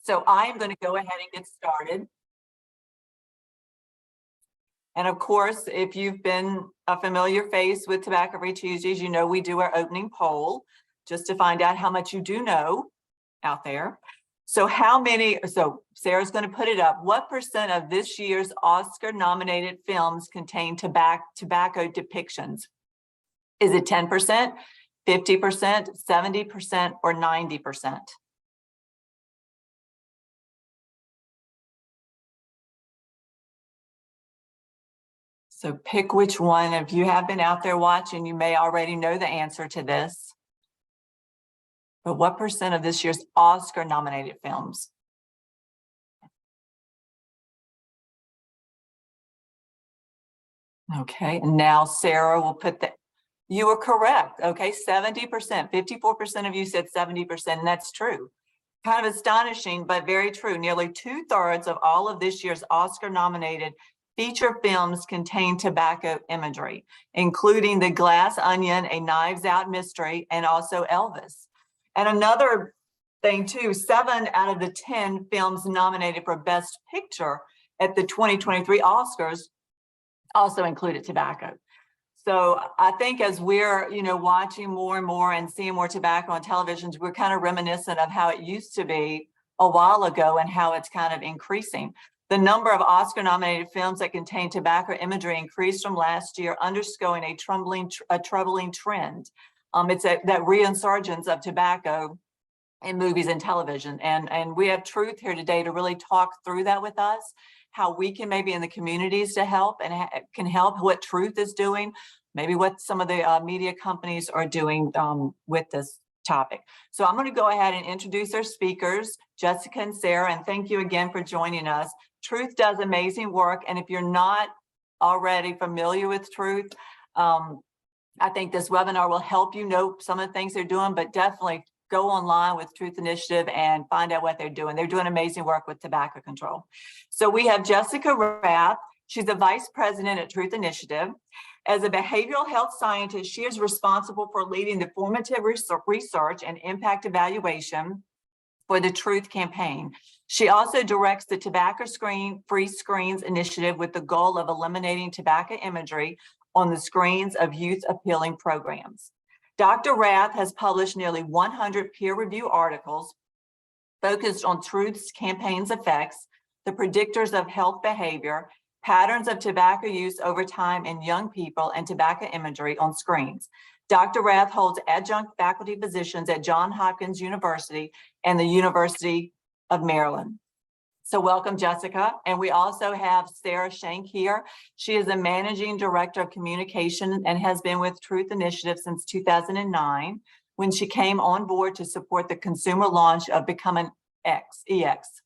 So I'm going to go ahead and get started. And of course, if you've been a familiar face with Tobacco Free Tuesdays, you know we do our opening poll just to find out how much you do know out there. So Sarah's going to put it up. What percent of this year's Oscar-nominated films contain tobacco depictions? Is it 10%, 50%, 70%, or 90%? So pick which one. If you have been out there watching, you may already know the answer to this. But what percent of this year's Oscar-nominated films? Okay, and now Sarah will put you were correct. Okay, 70%, 54% of you said 70%, and that's true. Kind of astonishing, but very true. Nearly 2/3 of all of this year's Oscar-nominated feature films contain tobacco imagery, including The Glass Onion, A Knives Out Mystery, and also Elvis. And another thing too, 7 out of the 10 films nominated for Best Picture at the 2023 Oscars also included tobacco. So I think as we're, watching more and more and seeing more tobacco on televisions, we're kind of reminiscent of how it used to be a while ago and how it's kind of increasing. The number of Oscar-nominated films that contain tobacco imagery increased from last year, underscoring a troubling trend. It's that reinsurgence of tobacco in movies and television. And we have Truth here today to really talk through that with us, how we can maybe in the communities to help and can help, what Truth is doing, maybe what some of the media companies are doing with this topic. So I'm going to go ahead and introduce our speakers, Jessica and Sarah, and thank you again for joining us. Truth does amazing work, and if you're not already familiar with Truth, I think this webinar will help you know some of the things they're doing, but definitely go online with Truth Initiative and find out what they're doing. They're doing amazing work with tobacco control. So we have Jessica Rath. She's the vice president at Truth Initiative. As a behavioral health scientist, she is responsible for leading the formative research and impact evaluation for the Truth campaign. She also directs the Tobacco Free Screens initiative with the goal of eliminating tobacco imagery on the screens of youth-appealing programs. Dr. Rath has published nearly 100 peer-reviewed articles focused on Truth's campaign's effects, the predictors of health behavior, patterns of tobacco use over time in young people, and tobacco imagery on screens. Dr. Rath holds adjunct faculty positions at Johns Hopkins University and the University of Maryland. So welcome, Jessica. And we also have Sarah Shank here. She is the managing director of communication and has been with Truth Initiative since 2009, when she came on board to support the consumer launch of Become EX.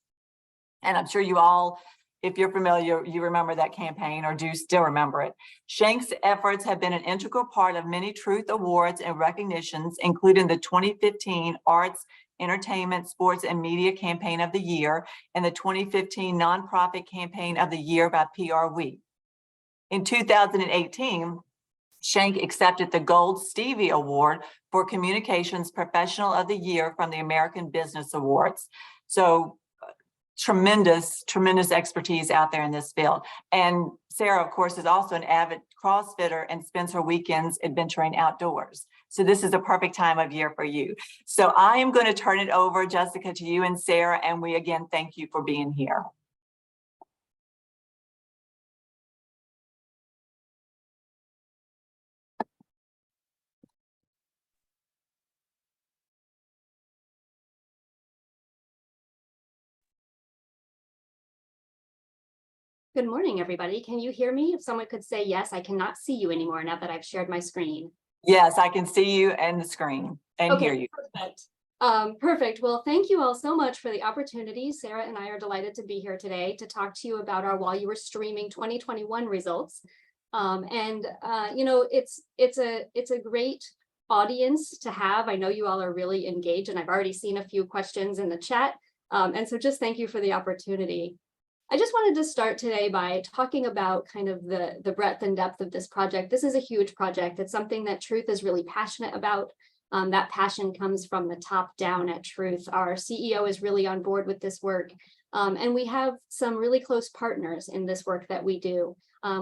And I'm sure you all, if you're familiar, you remember that campaign or do still remember it. Shank's efforts have been an integral part of many Truth Awards and recognitions, including the 2015 Arts, Entertainment, Sports, and Media Campaign of the Year and the 2015 Nonprofit Campaign of the Year by PR Week. In 2018, Shank accepted the Gold Stevie Award for Communications Professional of the Year from the American Business Awards. So tremendous expertise out there in this field. And Sarah, of course, is also an avid CrossFitter and spends her weekends adventuring outdoors. So this is a perfect time of year for you. So I am going to turn it over, Jessica, to you and Sarah, and we again thank you for being here. Good morning, everybody. Can you hear me? If someone could say yes, I cannot see you anymore now that I've shared my screen. Yes, I can see you and the screen and hear you. Perfect. Perfect. Well, thank you all so much for the opportunity. Sarah and I are delighted to be here today to talk to you about our While You Were Streaming 2021 results. It's a great audience to have. I know you all are really engaged, and I've already seen a few questions in the chat. And so just thank you for the opportunity. I just wanted to start today by talking about kind of the breadth and depth of this project. This is a huge project. It's something that Truth is really passionate about. That passion comes from the top down at Truth. Our CEO is really on board with this work. And we have some really close partners in this work that we do.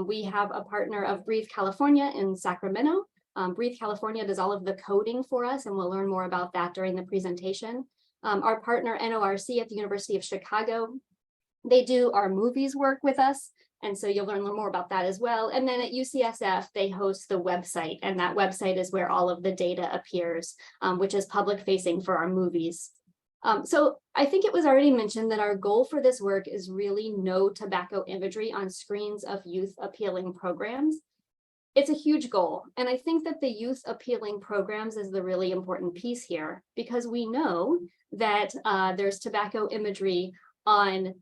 We have a partner of Breathe California in Sacramento. Breathe California does all of the coding for us, and we'll learn more about that during the presentation. Our partner NORC at the University of Chicago, they do our movies work with us. And so you'll learn more about that as well. And then at UCSF, they host the website, and that website is where all of the data appears, which is public facing for our movies. So I think it was already mentioned that our goal for this work is really no tobacco imagery on screens of youth appealing programs. It's a huge goal. And I think that the youth appealing programs is the really important piece here, because we know that there's tobacco imagery on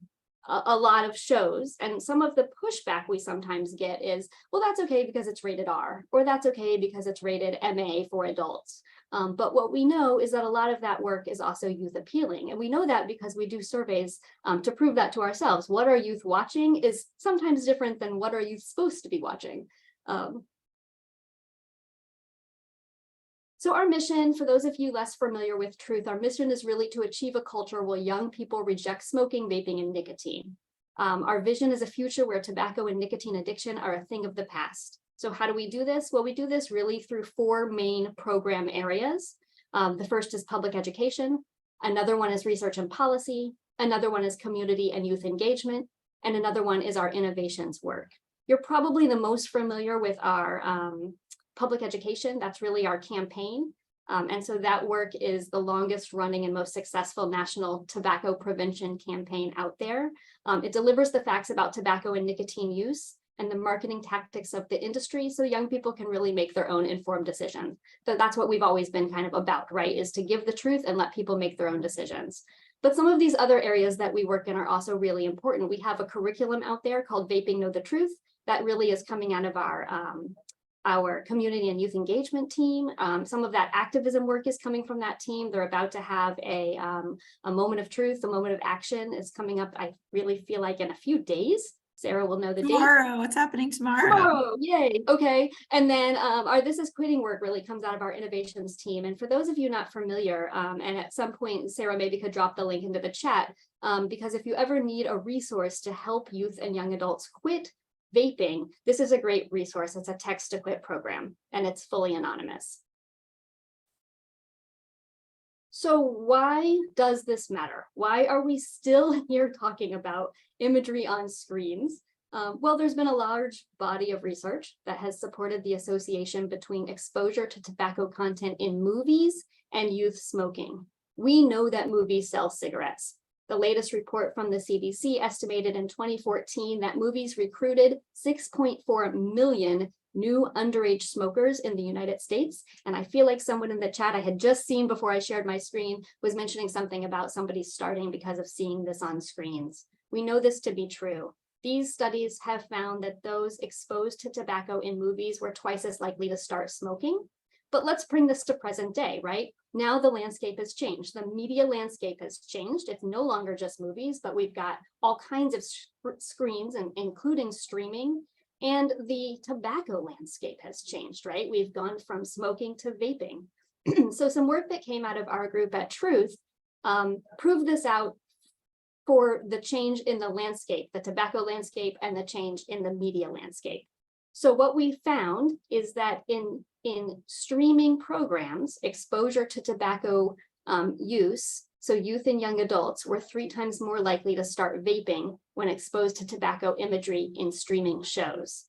a lot of shows. And some of the pushback we sometimes get is, well, that's okay because it's rated R, or that's okay because it's rated MA for adults. But what we know is that a lot of that work is also youth appealing. And we know that because we do surveys to prove that to ourselves. What are youth watching is sometimes different than what are youth supposed to be watching. So our mission, for those of you less familiar with Truth, our mission is really to achieve a culture where young people reject smoking, vaping, and nicotine. Our vision is a future where tobacco and nicotine addiction are a thing of the past. So how do we do this? Well, we do this really through 4 main program areas. The first is public education. Another one is research and policy. Another one is community and youth engagement. And another one is our innovations work. You're probably the most familiar with our public education. That's really our campaign. And so that work is the longest running and most successful national tobacco prevention campaign out there. It delivers the facts about tobacco and nicotine use and the marketing tactics of the industry so young people can really make their own informed decisions. So that's what we've always been kind of about, right? Is to give the truth and let people make their own decisions. But some of these other areas that we work in are also really important. We have a curriculum out there called Vaping Know the Truth that really is coming out of our community and youth engagement team. Some of that activism work is coming from that team. They're about to have a moment of truth, a moment of action is coming up, I really feel like in a few days. Sarah will know the date. Tomorrow, what's happening tomorrow? Tomorrow, yay, okay. And then our This Is Quitting work really comes out of our innovations team. And for those of you not familiar, and at some point, Sarah maybe could drop the link into the chat, because if you ever need a resource to help youth and young adults quit vaping, this is a great resource. It's a text to quit program, and it's fully anonymous. So why does this matter? Why are we still here talking about imagery on screens? Well, there's been a large body of research that has supported the association between exposure to tobacco content in movies and youth smoking. We know that movies sell cigarettes. The latest report from the CDC estimated in 2014 that movies recruited 6.4 million new underage smokers in the United States. And I feel like someone in the chat I had just seen before I shared my screen was mentioning something about somebody starting because of seeing this on screens. We know this to be true. These studies have found that those exposed to tobacco in movies were twice as likely to start smoking. But let's bring this to present day, right? Now the landscape has changed. The media landscape has changed. It's no longer just movies, but we've got all kinds of screens, and including streaming. And the tobacco landscape has changed, right? We've gone from smoking to vaping. So some work that came out of our group at Truth proved this out for the change in the landscape, the tobacco landscape, and the change in the media landscape. So what we found is that in streaming programs, exposure to tobacco use, so youth and young adults were 3 times more likely to start vaping when exposed to tobacco imagery in streaming shows.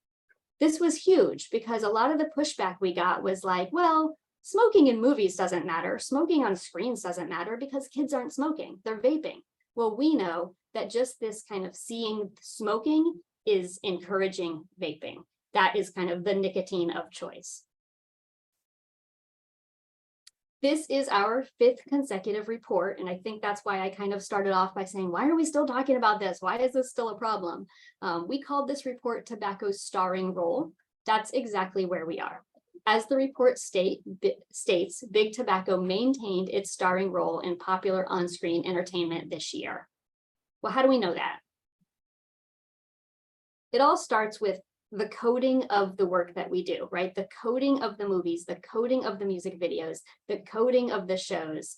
This was huge because a lot of the pushback we got was like, well, smoking in movies doesn't matter. Smoking on screens doesn't matter because kids aren't smoking, they're vaping. Well, we know that just this kind of seeing smoking is encouraging vaping. That is kind of the nicotine of choice. This is our 5th consecutive report, and I think that's why I kind of started off by saying, why are we still talking about this? Why is this still a problem? We called this report Tobacco's Starring Role. That's exactly where we are. As the report states, Big Tobacco maintained its starring role in popular on-screen entertainment this year. Well, how do we know that? It all starts with the coding of the work that we do, right? The coding of the movies, the coding of the music videos, the coding of the shows.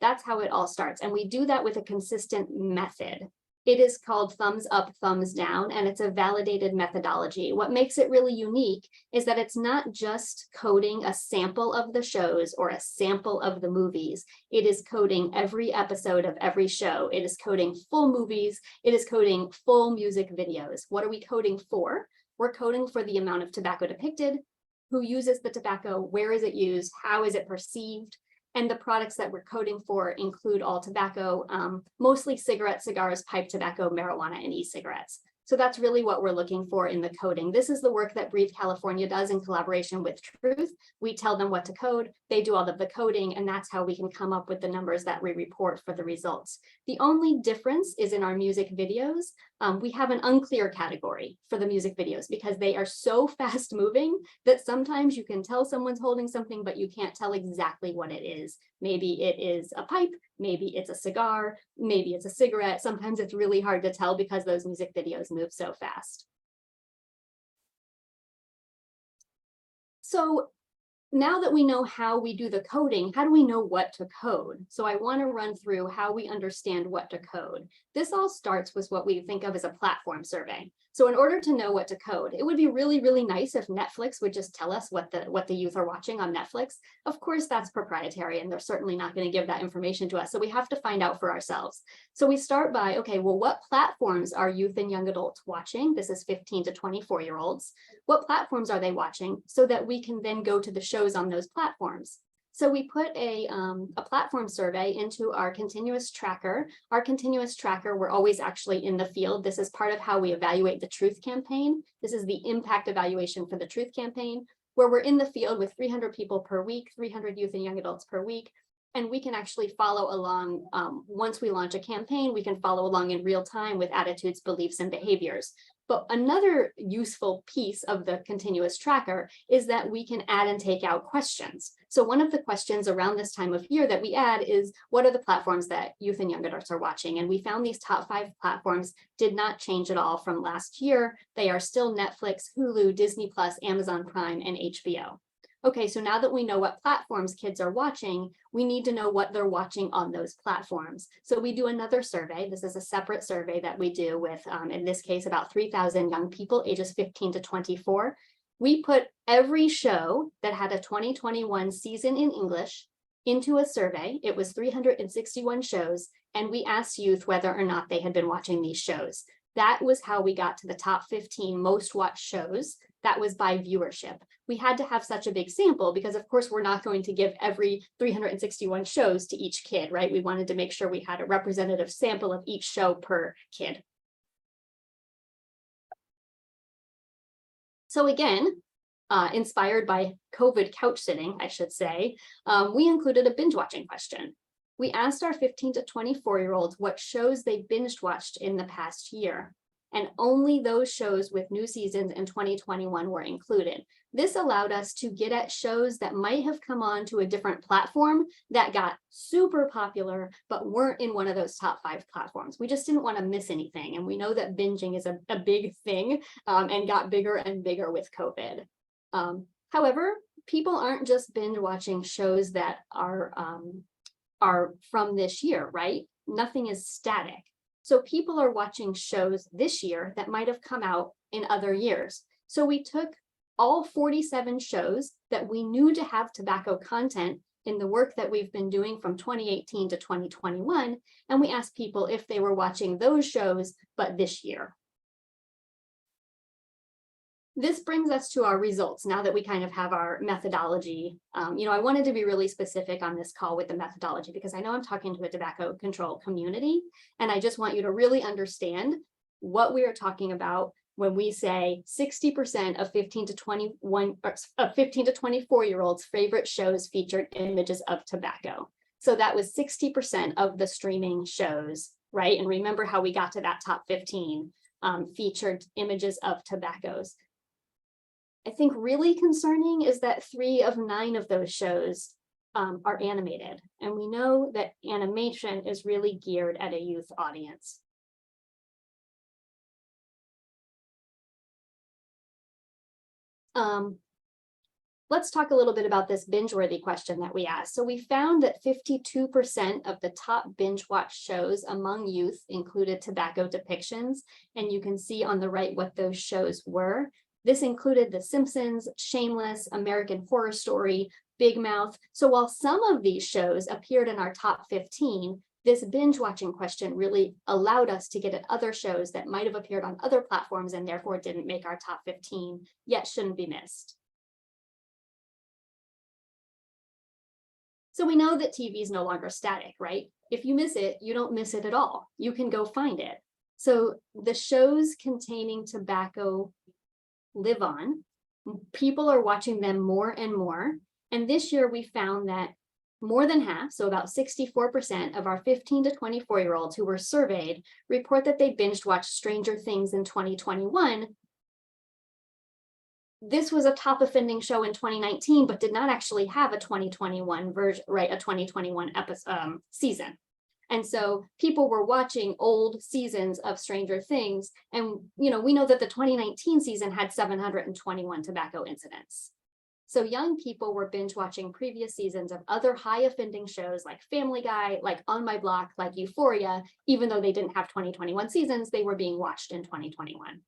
That's how it all starts. And we do that with a consistent method. It is called thumbs up, thumbs down, and it's a validated methodology. What makes it really unique is that it's not just coding a sample of the shows or a sample of the movies. It is coding every episode of every show. It is coding full movies. It is coding full music videos. What are we coding for? We're coding for the amount of tobacco depicted, who uses the tobacco, where is it used, how is it perceived, and the products that we're coding for include all tobacco, mostly cigarettes, cigars, pipe tobacco, marijuana, and e-cigarettes. So that's really what we're looking for in the coding. This is the work that Breathe California does in collaboration with Truth. We tell them what to code, they do all of the coding, and that's how we can come up with the numbers that we report for the results. The only difference is in our music videos. We have an unclear category for the music videos because they are so fast moving that sometimes you can tell someone's holding something, but you can't tell exactly what it is. Maybe it is a pipe, maybe it's a cigar, maybe it's a cigarette. Sometimes it's really hard to tell because those music videos move so fast. So now that we know how we do the coding, how do we know what to code? So I want to run through how we understand what to code. This all starts with what we think of as a platform survey. So in order to know what to code, it would be really, really nice if Netflix would just tell us what the youth are watching on Netflix. Of course, that's proprietary, and they're certainly not going to give that information to us. So we have to find out for ourselves. So we start by, okay, well, what platforms are youth and young adults watching? This is 15 to 24-year-olds. What platforms are they watching so that we can then go to the shows on those platforms? So we put a platform survey into our continuous tracker. Our continuous tracker, we're always actually in the field. This is part of how we evaluate the Truth campaign. This is the impact evaluation for the Truth campaign, where we're in the field with 300 people per week, 300 youth and young adults per week. And we can actually follow along. Once we launch a campaign, we can follow along in real time with attitudes, beliefs, and behaviors. But another useful piece of the continuous tracker is that we can add and take out questions. So one of the questions around this time of year that we add is, what are the platforms that youth and young adults are watching? And we found these top 5 platforms did not change at all from last year. They are still Netflix, Hulu, Disney+, Amazon Prime, and HBO. Okay, so now that we know what platforms kids are watching, we need to know what they're watching on those platforms. So we do another survey. This is a separate survey that we do with, in this case, about 3,000 young people, ages 15 to 24. We put every show that had a 2021 season in English into a survey. It was 361 shows, and we asked youth whether or not they had been watching these shows. That was how we got to the top 15 most watched shows. That was by viewership. We had to have such a big sample because, of course, we're not going to give every 361 shows to each kid, right? We wanted to make sure we had a representative sample of each show per kid. So again, inspired by COVID couch sitting, I should say, we included a binge watching question. We asked our 15 to 24-year-olds what shows they binged watched in the past year, and only those shows with new seasons in 2021 were included. This allowed us to get at shows that might have come on to a different platform that got super popular, but weren't in one of those top 5 platforms. We just didn't want to miss anything. And we know that binging is a big thing and got bigger and bigger with COVID. However, people aren't just binge watching shows that are from this year, right? Nothing is static. So people are watching shows this year that might have come out in other years. So we took all 47 shows that we knew to have tobacco content in the work that we've been doing from 2018 to 2021, and we asked people if they were watching those shows, but this year. This brings us to our results now that we kind of have our methodology. I wanted to be really specific on this call with the methodology because I know I'm talking to a tobacco control community, and I just want you to really understand what we are talking about when we say 60% of 15 to 24-year-olds' favorite shows featured images of tobacco. So that was 60% of the streaming shows, right? And remember how we got to that top 15 featured images of tobaccos. I think really concerning is that 3 of 9 of those shows are animated. And we know that animation is really geared at a youth audience. Let's talk a little bit about this binge-worthy question that we asked. So we found that 52% of the top binge-watch shows among youth included tobacco depictions, and you can see on the right what those shows were. This included The Simpsons, Shameless, American Horror Story, Big Mouth. So while some of these shows appeared in our top 15, this binge-watching question really allowed us to get at other shows that might have appeared on other platforms and therefore didn't make our top 15, yet shouldn't be missed. So we know that TV is no longer static, right? If you miss it, you don't miss it at all. You can go find it. So the shows containing tobacco live on. People are watching them more and more. And this year we found that more than half, so about 64% of our 15 to 24-year-olds who were surveyed report that they binged watched Stranger Things in 2021. This was a top offending show in 2019, but did not actually have a 2021 version, right? A 2021 episode, season. And so people were watching old seasons of Stranger Things. And, we know that the 2019 season had 721 tobacco incidents. So young people were binge watching previous seasons of other high offending shows like Family Guy, like On My Block, like Euphoria. Even though they didn't have 2021 seasons, they were being watched in 2021.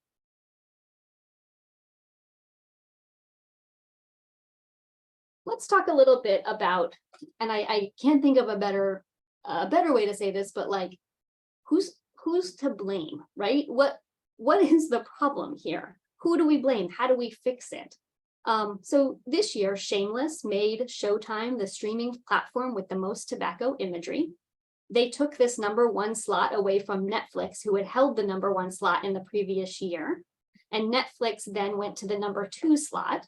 Let's talk a little bit about, and I can't think of a better way to say this, but like, who's to blame, right? What is the problem here? Who do we blame? How do we fix it? So this year, Shameless made Showtime the streaming platform with the most tobacco imagery. They took this #1 slot away from Netflix, who had held the #1 slot in the previous year. And Netflix then went to the #2 slot.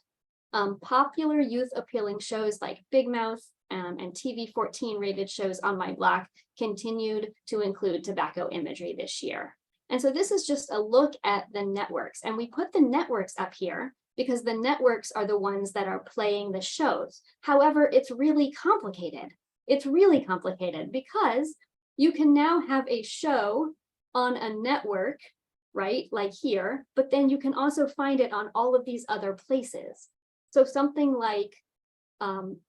Popular youth appealing shows like Big Mouth and TV-14 rated shows On My Block continued to include tobacco imagery this year. And so this is just a look at the networks. And we put the networks up here because the networks are the ones that are playing the shows. However, it's really complicated. It's really complicated because you can now have a show on a network, right, like here, but then you can also find it on all of these other places. So something like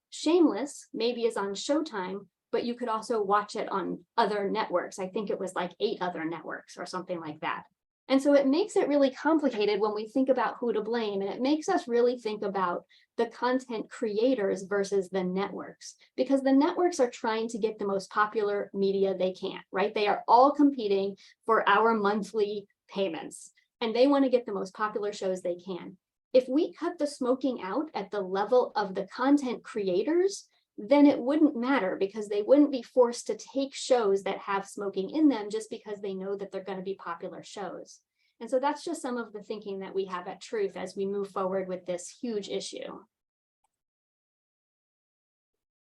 Shameless maybe is on Showtime, but you could also watch it on other networks. I think it was like 8 other networks or something like that. And so it makes it really complicated when we think about who to blame. And it makes us really think about the content creators versus the networks, because the networks are trying to get the most popular media they can, right? They are all competing for our monthly payments, and they want to get the most popular shows they can. If we cut the smoking out at the level of the content creators, then it wouldn't matter because they wouldn't be forced to take shows that have smoking in them just because they know that they're going to be popular shows. And so that's just some of the thinking that we have at Truth as we move forward with this huge issue.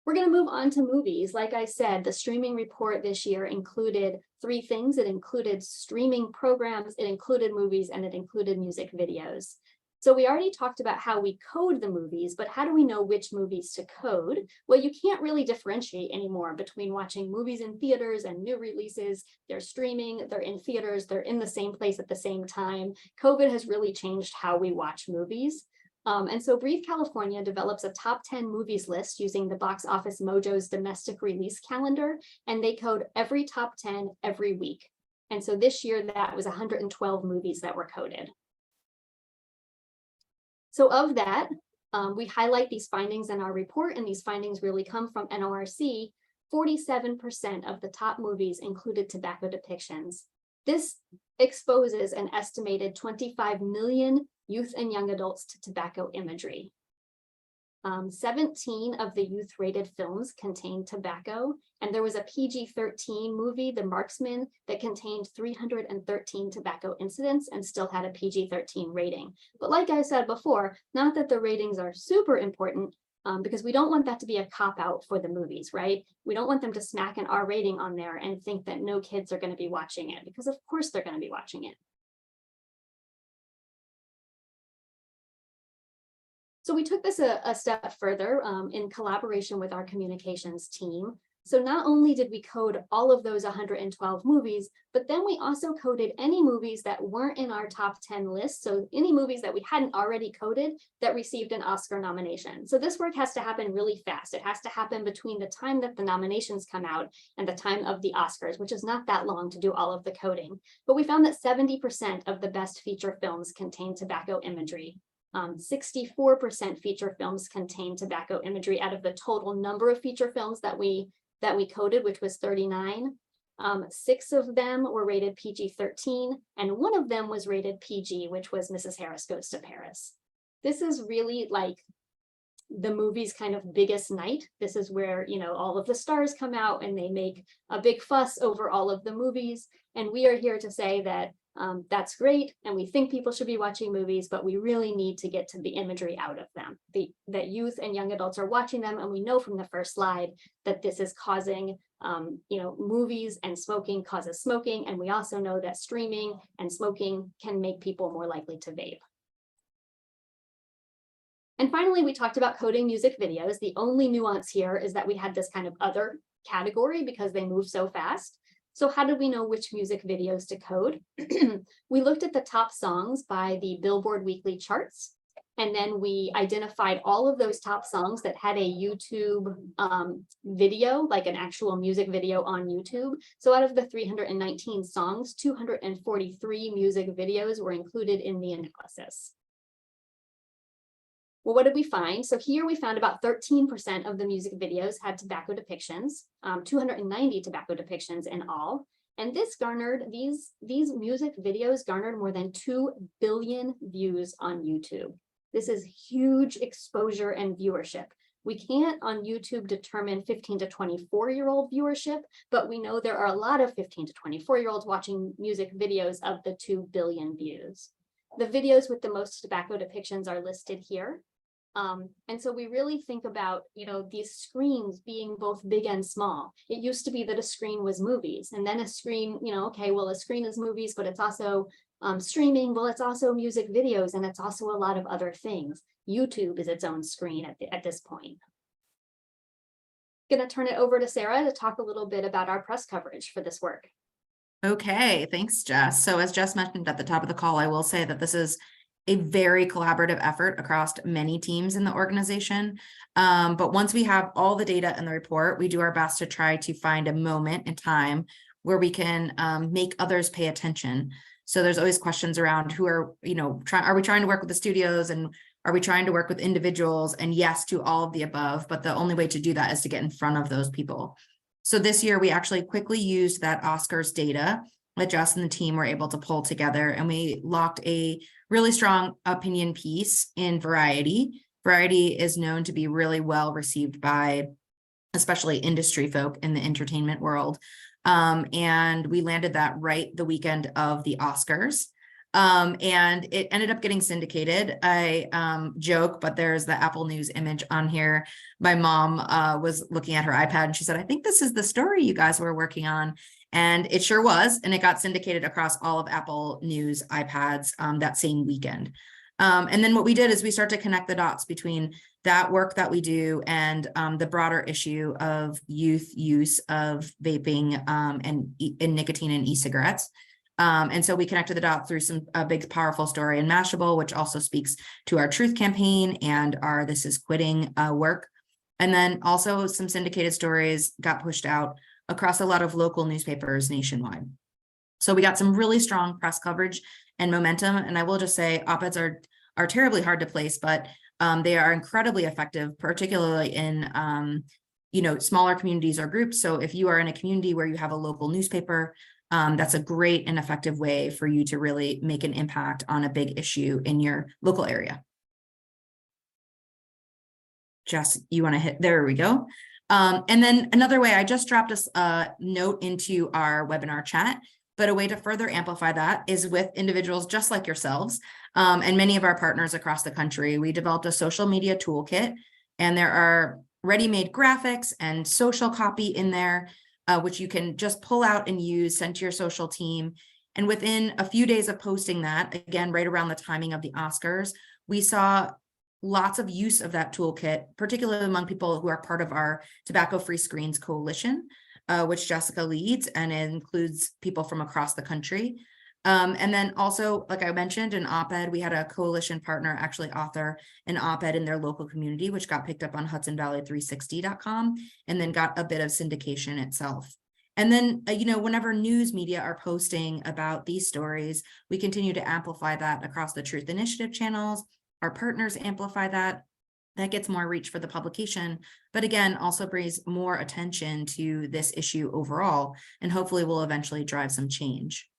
We're going to move on to movies. Like I said, the streaming report this year included 3 things. It included streaming programs, it included movies, and it included music videos. So we already talked about how we code the movies, but how do we know which movies to code? Well, you can't really differentiate anymore between watching movies in theaters and new releases. They're streaming, they're in theaters, they're in the same place at the same time. COVID has really changed how we watch movies. And so Breathe California develops a top 10 movies list using the Box Office Mojo's domestic release calendar, and they code every top 10 every week. And so this year that was 112 movies that were coded. So of that, we highlight these findings in our report, and these findings really come from NORC. 47% of the top movies included tobacco depictions. This exposes an estimated 25 million youth and young adults to tobacco imagery. 17 of the youth-rated films contained tobacco, and there was a PG-13 movie, The Marksman, that contained 313 tobacco incidents and still had a PG-13 rating. But like I said before, not that the ratings are super important, because we don't want that to be a cop-out for the movies, right? We don't want them to smack an R rating on there and think that no kids are going to be watching it, because of course they're going to be watching it. So we took this a step further in collaboration with our communications team. So not only did we code all of those 112 movies, but then we also coded any movies that weren't in our top 10 list. So any movies that we hadn't already coded that received an Oscar nomination. So this work has to happen really fast. It has to happen between the time that the nominations come out and the time of the Oscars, which is not that long to do all of the coding. But we found that 70% of the best feature films contain tobacco imagery. 64% feature films contain tobacco imagery out of the total number of feature films that we coded, which was 39. 6 of them were rated PG-13, and 1 of them was rated PG, which was Mrs. Harris Goes to Paris. This is really like the movie's kind of biggest night. This is where, you know, all of the stars come out and they make a big fuss over all of the movies. And we are here to say that that's great, and we think people should be watching movies, but we really need to get to the imagery out of them. That youth and young adults are watching them, and we know from the first slide that this is causing, you know, movies and smoking causes smoking, and we also know that streaming and smoking can make people more likely to vape. And finally, we talked about coding music videos. The only nuance here is that we had this kind of other category because they move so fast. So how did we know which music videos to code? We looked at the top songs by the Billboard Weekly charts, and then we identified all of those top songs that had a YouTube video, like an actual music video on YouTube. So out of the 319 songs, 243 music videos were included in the analysis. Well, what did we find? So here we found about 13% of the music videos had tobacco depictions, 290 tobacco depictions in all. And this garnered, these music videos garnered more than 2 billion views on YouTube. This is huge exposure and viewership. We can't on YouTube determine 15 to 24-year-old viewership, but we know there are a lot of 15 to 24-year-olds watching music videos of the 2 billion views. The videos with the most tobacco depictions are listed here. And so we really think about, you know, these screens being both big and small. It used to be that a screen was movies, and then a screen, you know, okay, well, a screen is movies, but it's also streaming. Well, it's also music videos, and it's also a lot of other things. YouTube is its own screen at this point. Going to turn it over to Sarah to talk a little bit about our press coverage for this work. Okay, thanks, Jess. So as Jess mentioned at the top of the call, I will say that this is a very collaborative effort across many teams in the organization. But once we have all the data in the report, we do our best to try to find a moment in time where we can make others pay attention. So there's always questions around who are, you know, are we trying to work with the studios, and are we trying to work with individuals? And yes to all of the above, but the only way to do that is to get in front of those people. So this year we actually quickly used that Oscars data that Jess and the team were able to pull together, and we locked a really strong opinion piece in Variety. Variety is known to be really well received by especially industry folk in the entertainment world. And we landed that right the weekend of the Oscars. And it ended up getting syndicated. I joke, but there's the Apple News image on here. My mom was looking at her iPad and she said, I think this is the story you guys were working on. And it sure was. And it got syndicated across all of Apple News iPads that same weekend. And then what we did is we start to connect the dots between that work that we do and the broader issue of youth use of vaping and nicotine and e-cigarettes. And so we connected the dot through a big, powerful story in Mashable, which also speaks to our Truth campaign and our This Is Quitting work. And then also some syndicated stories got pushed out across a lot of local newspapers nationwide. So we got some really strong press coverage and momentum. And I will just say op-eds are terribly hard to place, but they are incredibly effective, particularly in you know, smaller communities or groups. So if you are in a community where you have a local newspaper, that's a great and effective way for you to really make an impact on a big issue in your local area. Jess, you want to hit, there we go. And then another way, I just dropped a note into our webinar chat, but a way to further amplify that is with individuals just like yourselves and many of our partners across the country. We developed a social media toolkit, and there are ready-made graphics and social copy in there, which you can just pull out and use, send to your social team. And within a few days of posting that, again, right around the timing of the Oscars, we saw lots of use of that toolkit, particularly among people who are part of our Tobacco Free Screens Coalition, which Jessica leads, and it includes people from across the country. And then also, like I mentioned, an op-ed, we had a coalition partner actually author an op-ed in their local community, which got picked up on HudsonValley360.com, and then got a bit of syndication itself. And then, whenever news media are posting about these stories, we continue to amplify that across the Truth Initiative channels. Our partners amplify that. That gets more reach for the publication, but again, also brings more attention to this issue overall, and hopefully will eventually drive some change.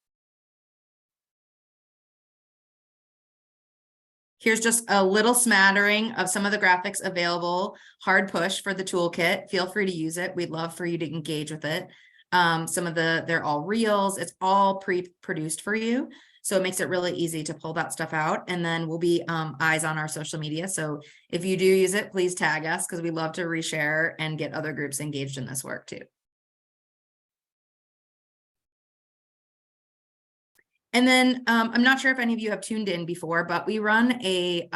Here's just a little smattering of some of the graphics available. Hard push for the toolkit. Feel free to use it. We'd love for you to engage with it. They're all reels. It's all pre-produced for you. So it makes it really easy to pull that stuff out. And then we'll be eyes on our social media. So if you do use it, please tag us, because we love to reshare and get other groups engaged in this work too. And then I'm not sure if any of you have tuned in before, but we run a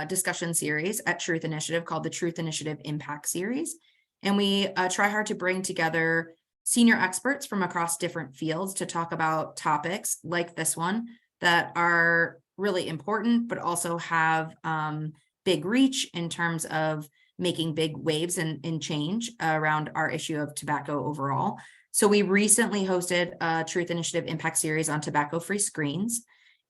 discussion series at Truth Initiative called the Truth Initiative Impact Series. And we try hard to bring together senior experts from across different fields to talk about topics like this one that are really important, but also have big reach in terms of making big waves and change around our issue of tobacco overall. So we recently hosted a Truth Initiative Impact Series on tobacco-free screens,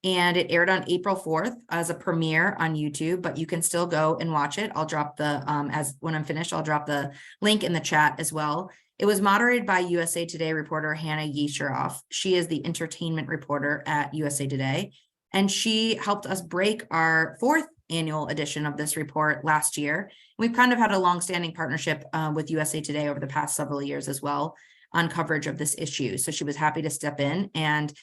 and it aired on April 4th as a premiere on YouTube, but you can still go and watch it. I'll drop the, when I'm finished, I'll drop the link in the chat as well. It was moderated by USA Today reporter Hannah Yesheroff. She is the entertainment reporter at USA Today, and she helped us break our 4th annual edition of this report last year. We've kind of had a long-standing partnership with USA Today over the past several years as well on coverage of this issue. So she was happy to step in, and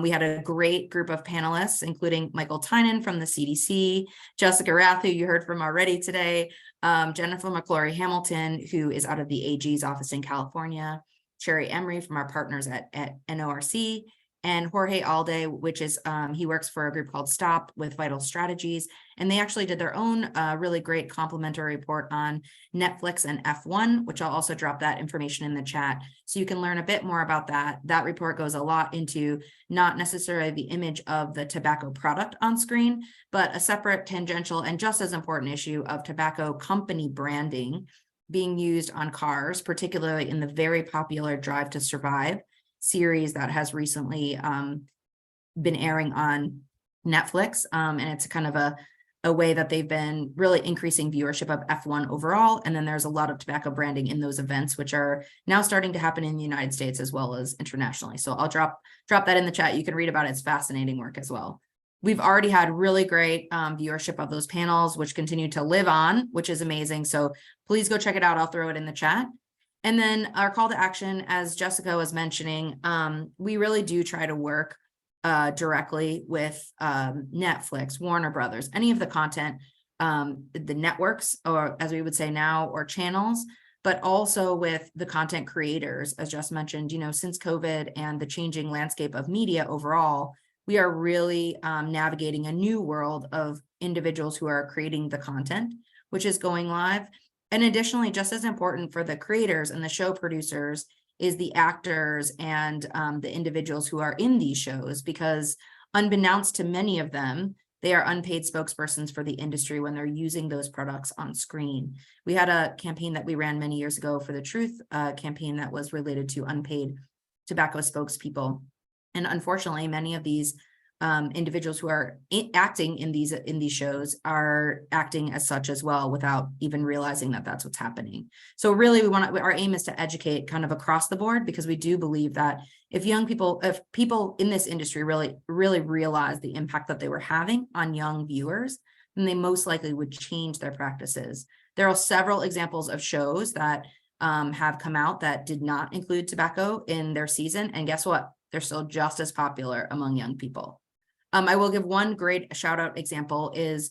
we had a great group of panelists, including Michael Tynan from the CDC, Jessica Rath, who you heard from already today, Jennifer McClory Hamilton, who is out of the AG's office in California, Sherry Emery from our partners at NORC, and Jorge Alde, which is, he works for a group called Stop with Vital Strategies. And they actually did their own really great complimentary report on Netflix and F1, which I'll also drop that information in the chat. So you can learn a bit more about that. That report goes a lot into not necessarily the image of the tobacco product on screen, but a separate tangential and just as important issue of tobacco company branding being used on cars, particularly in the very popular Drive to Survive series that has recently been airing on Netflix. And it's kind of a way that they've been really increasing viewership of F1 overall. And then there's a lot of tobacco branding in those events, which are now starting to happen in the United States as well as internationally. So I'll drop that in the chat. You can read about it. It's fascinating work as well. We've already had really great viewership of those panels, which continue to live on, which is amazing. So please go check it out. I'll throw it in the chat. And then our call to action, as Jessica was mentioning, we really do try to work directly with Netflix, Warner Brothers, any of the content, the networks, or as we would say now, or channels, but also with the content creators. As just mentioned, since COVID and the changing landscape of media overall, we are really navigating a new world of individuals who are creating the content, which is going live. And additionally, just as important for the creators and the show producers is the actors and the individuals who are in these shows, because unbeknownst to many of them, they are unpaid spokespersons for the industry when they're using those products on screen. We had a campaign that we ran many years ago for the Truth campaign that was related to unpaid tobacco spokespeople. And unfortunately, many of these individuals who are acting in these shows are acting as such as well without even realizing that that's what's happening. So really, our aim is to educate kind of across the board, because we do believe that if people in this industry really realize the impact that they were having on young viewers, then they most likely would change their practices. There are several examples of shows that have come out that did not include tobacco in their season, and guess what? They're still just as popular among young people. I will give one great shout out example is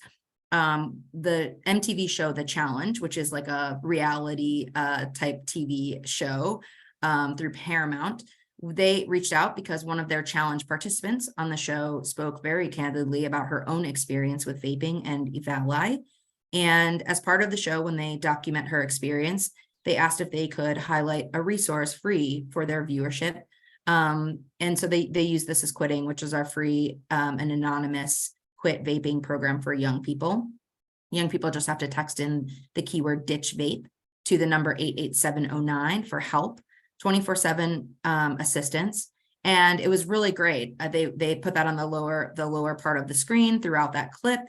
the MTV show, The Challenge, which is like a reality type TV show through Paramount. They reached out because one of their challenge participants on the show spoke very candidly about her own experience with vaping and Evalai. And as part of the show, when they document her experience, they asked if they could highlight a resource free for their viewership. And so they use This Is Quitting, which is our free and anonymous quit vaping program for young people. Young people just have to text in the keyword ditch vape to the number 88709 for help, 24/7 assistance. And it was really great. They put that on the lower part of the screen throughout that clip.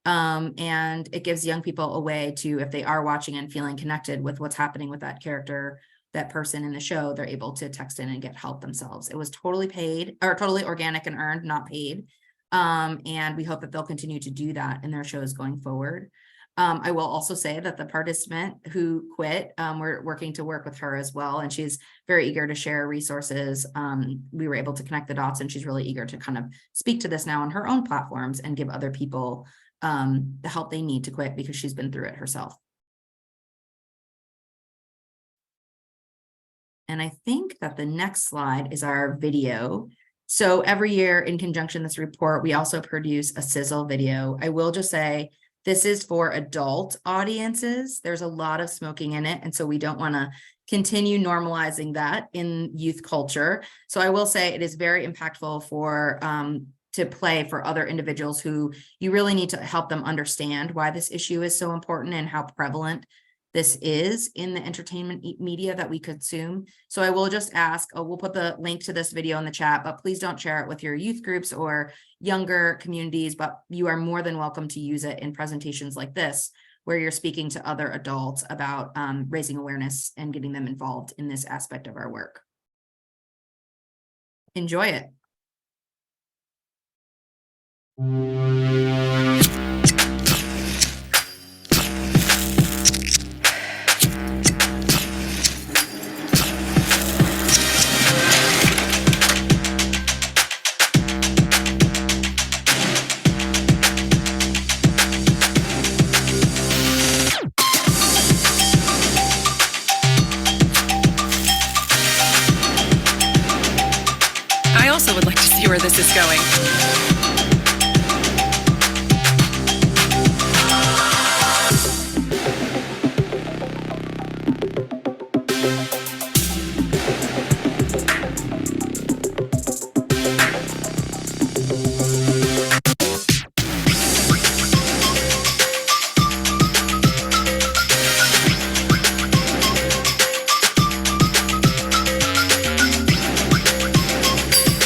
And it gives young people a way to, if they are watching and feeling connected with what's happening with that character, that person in the show, they're able to text in and get help themselves. It was totally paid, or totally organic and earned, not paid. And we hope that they'll continue to do that in their shows going forward. I will also say that the participant who quit, we're working to work with her as well, and she's very eager to share resources. We were able to connect the dots, and she's really eager to kind of speak to this now on her own platforms and give other people the help they need to quit, because she's been through it herself. And I think that the next slide is our video. So every year in conjunction with this report, we also produce a sizzle video. I will just say, this is for adult audiences. There's a lot of smoking in it. And so we don't want to continue normalizing that in youth culture. So I will say it is very impactful for to play for other individuals who you really need to help them understand why this issue is so important and how prevalent this is in the entertainment media that we consume. So I will just ask, we'll put the link to this video in the chat, but please don't share it with your youth groups or younger communities, but you are more than welcome to use it in presentations like this, where you're speaking to other adults about raising awareness and getting them involved in this aspect of our work. Enjoy it. I also would like to see where this is going.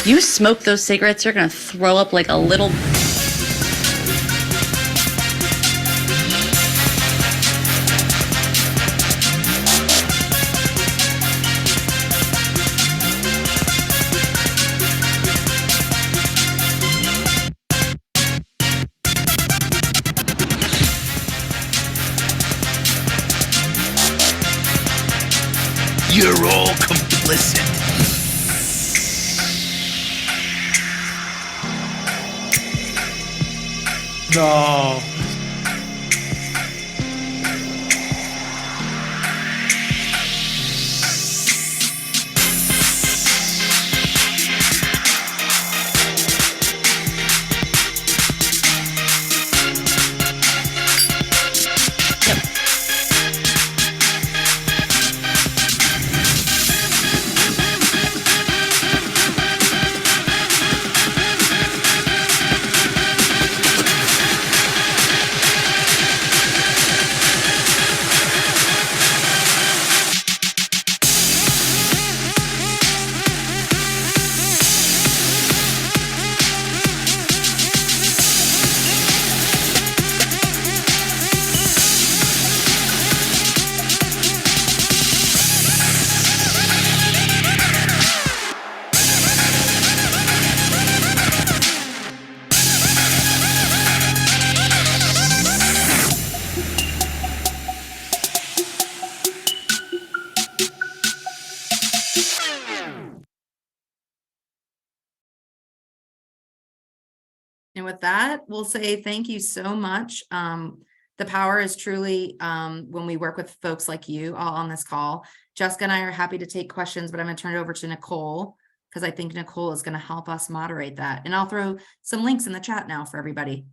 You smoke those cigarettes, you're gonna throw up like a little. You're all complicit. No. And with that, we'll say thank you so much. The power is truly when we work with folks like you all on this call. Jessica and I are happy to take questions, but I'm going to turn it over to Nicole, because I think Nicole is going to help us moderate that. And I'll throw some links in the chat now for everybody.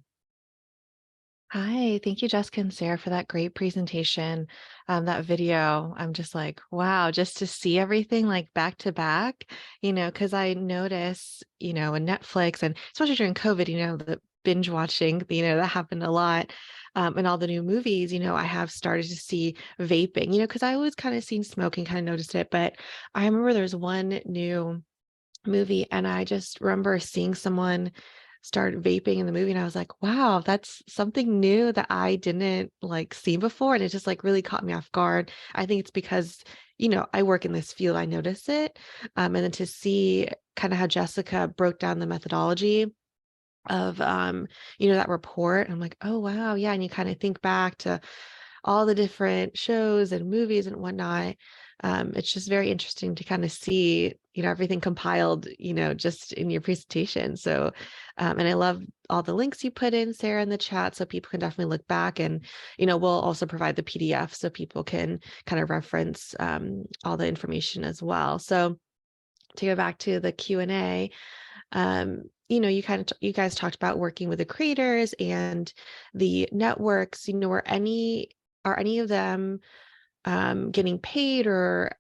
Hi, thank you, Jessica and Sarah, for that great presentation. That video, I'm just like, wow, just to see everything like back to back, because I notice, in Netflix and especially during COVID, the binge watching, that happened a lot. And all the new movies, I have started to see vaping, because I always kind of seen smoking, kind of noticed it. But I remember there's one new movie and I just remember seeing someone start vaping in the movie and I was like, wow, that's something new that I didn't like see before. And it just like really caught me off guard. I think it's because, I work in this field, I notice it. And then to see kind of how Jessica broke down the methodology of that report, I'm like, oh wow, yeah. And you kind of think back to all the different shows and movies and whatnot. It's just very interesting to kind of see, everything compiled, just in your presentation. So, and I love all the links you put in, Sarah, in the chat, so people can definitely look back. And, we'll also provide the PDF so people can kind of reference all the information as well. So to go back to the Q&A, you guys talked about working with the creators and the networks, are any of them getting paid or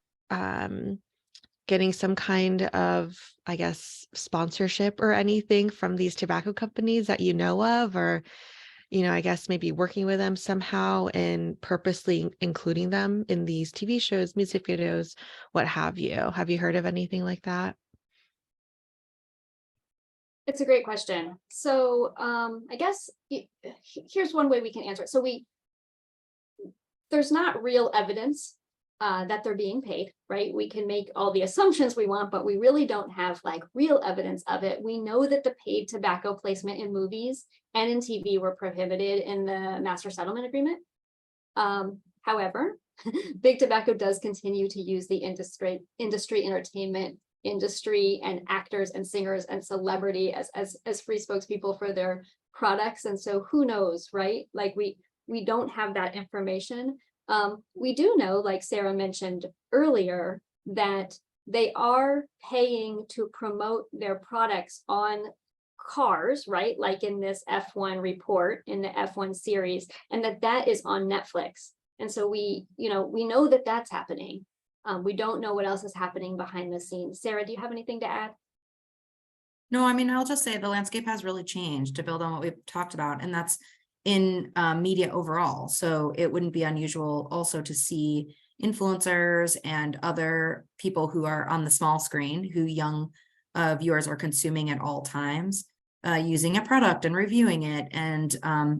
getting some kind of, I guess, sponsorship or anything from these tobacco companies that you know of, or, I guess maybe working with them somehow and purposely including them in these TV shows, music videos, what have you? Have you heard of anything like that? It's a great question. So I guess here's one way we can answer it. So there's not real evidence that they're being paid, right? We can make all the assumptions we want, but we really don't have like real evidence of it. We know that the paid tobacco placement in movies and in TV were prohibited in the Master Settlement Agreement. However, Big Tobacco does continue to use the industry entertainment industry and actors and singers and celebrity as free spokespeople for their products. And so who knows, right? Like we don't have that information. We do know, like Sarah mentioned earlier, that they are paying to promote their products on cars, right? Like in this F1 report, in the F1 series, and that is on Netflix. And so we know that that's happening. We don't know what else is happening behind the scenes. Sarah, do you have anything to add? No, I mean, I'll just say the landscape has really changed, to build on what we've talked about, and that's in media overall. So it wouldn't be unusual also to see influencers and other people who are on the small screen, who young viewers are consuming at all times, using a product and reviewing it. And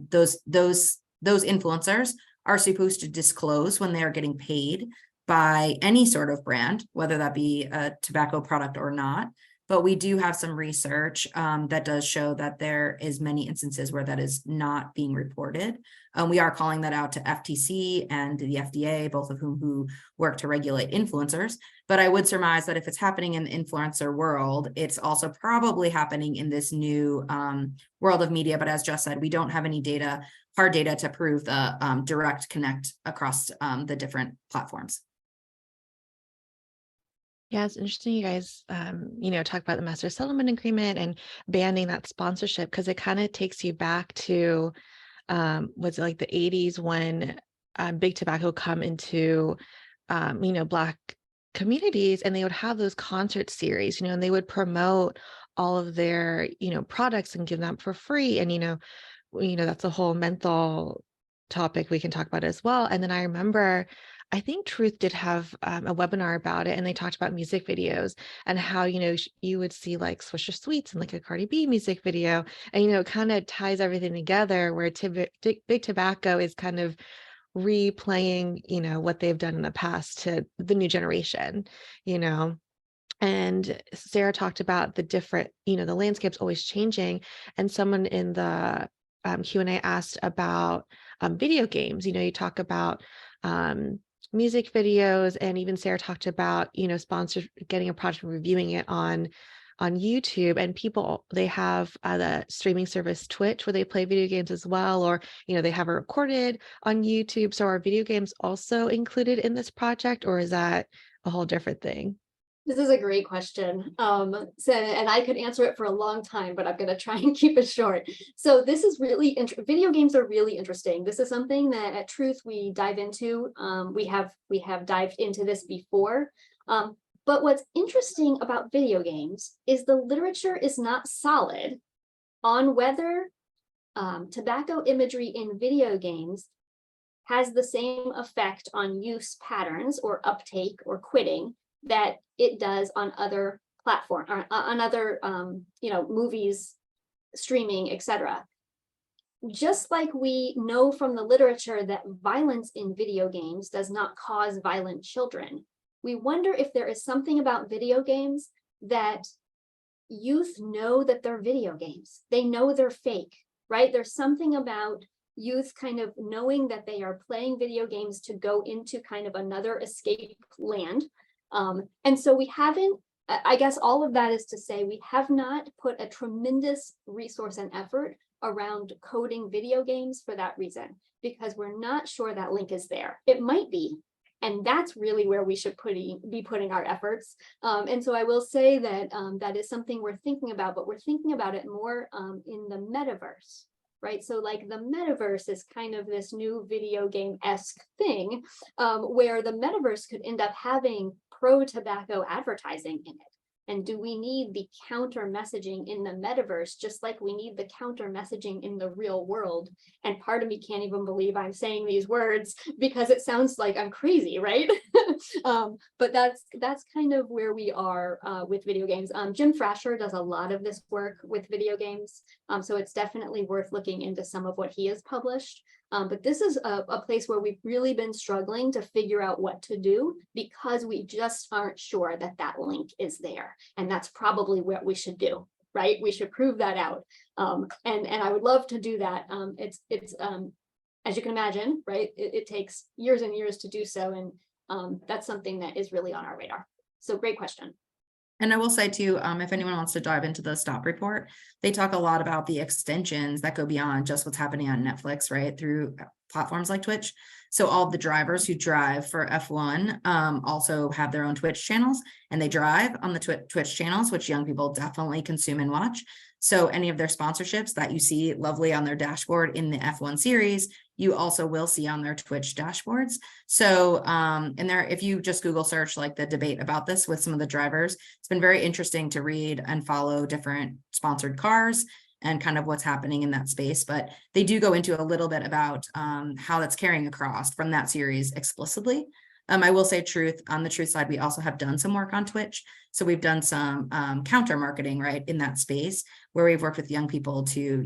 those influencers are supposed to disclose when they are getting paid by any sort of brand, whether that be a tobacco product or not. But we do have some research that does show that there is many instances where that is not being reported. We are calling that out to FTC and the FDA, both of who work to regulate influencers. But I would surmise that if it's happening in the influencer world, it's also probably happening in this new world of media. But as Jess said, we don't have any hard data to prove the direct connect across the different platforms. Yeah, it's interesting you guys, talk about the Master Settlement Agreement and banning that sponsorship, because it kind of takes you back to, was it like the 80s when Big Tobacco come into, Black communities, and they would have those concert series, and they would promote all of their, products and give them for free. And, that's a whole menthol topic we can talk about as well. And then I remember, I think Truth did have a webinar about it, and they talked about music videos and how, you would see like Swisher Sweets and like a Cardi B music video, and, it kind of ties everything together where Big Tobacco is kind of replaying, what they've done in the past to the new generation, And Sarah talked about the different, the landscape's always changing. And someone in the Q&A asked about video games. You talk about music videos, and even Sarah talked about, sponsors getting a project and reviewing it on YouTube, and people, they have the streaming service Twitch where they play video games as well, or, they have it recorded on YouTube. So are video games also included in this project, or is that a whole different thing? This is a great question. And I could answer it for a long time, but I'm going to try and keep it short. So this is really video games are really interesting. This is something that at Truth we dive into. We have dived into this before. But what's interesting about video games is the literature is not solid on whether tobacco imagery in video games has the same effect on use patterns or uptake or quitting that it does on other platforms or on other movies, streaming, etc. Just like we know from the literature that violence in video games does not cause violent children, we wonder if there is something about video games that youth know that they're video games. They know they're fake, right? There's something about youth kind of knowing that they are playing video games to go into kind of another escape land. And so we haven't, I guess all of that is to say, we have not put a tremendous resource and effort around coding video games for that reason, because we're not sure that link is there. It might be, and that's really where we should be putting our efforts. And so I will say that that is something we're thinking about, but we're thinking about it more in the metaverse. Right, so like the metaverse is kind of this new video game-esque thing where the metaverse could end up having pro-tobacco advertising in it. And do we need the counter messaging in the metaverse, just like we need the counter messaging in the real world? And part of me can't even believe I'm saying these words because it sounds like I'm crazy, right? But that's kind of where we are with video games. Jim Frasher does a lot of this work with video games. So it's definitely worth looking into some of what he has published. But this is a place where we've really been struggling to figure out what to do because we just aren't sure that that link is there. And that's probably what we should do, right? We should prove that out. And I would love to do that. It's as you can imagine, right? It takes years and years to do so. And that's something that is really on our radar. So great question. And I will say too, if anyone wants to dive into the stop report, they talk a lot about the extensions that go beyond just what's happening on Netflix, right? Through platforms like Twitch. So all of the drivers who drive for F1 also have their own Twitch channels, and they drive on the Twitch channels, which young people definitely consume and watch. So any of their sponsorships that you see lovely on their dashboard in the F1 series, you also will see on their Twitch dashboards. So, and there, if you just Google search like the debate about this with some of the drivers, it's been very interesting to read and follow different sponsored cars and kind of what's happening in that space. But they do go into a little bit about how that's carrying across from that series explicitly. I will say on the Truth side, we also have done some work on Twitch. So we've done some counter marketing, right, in that space where we've worked with young people to,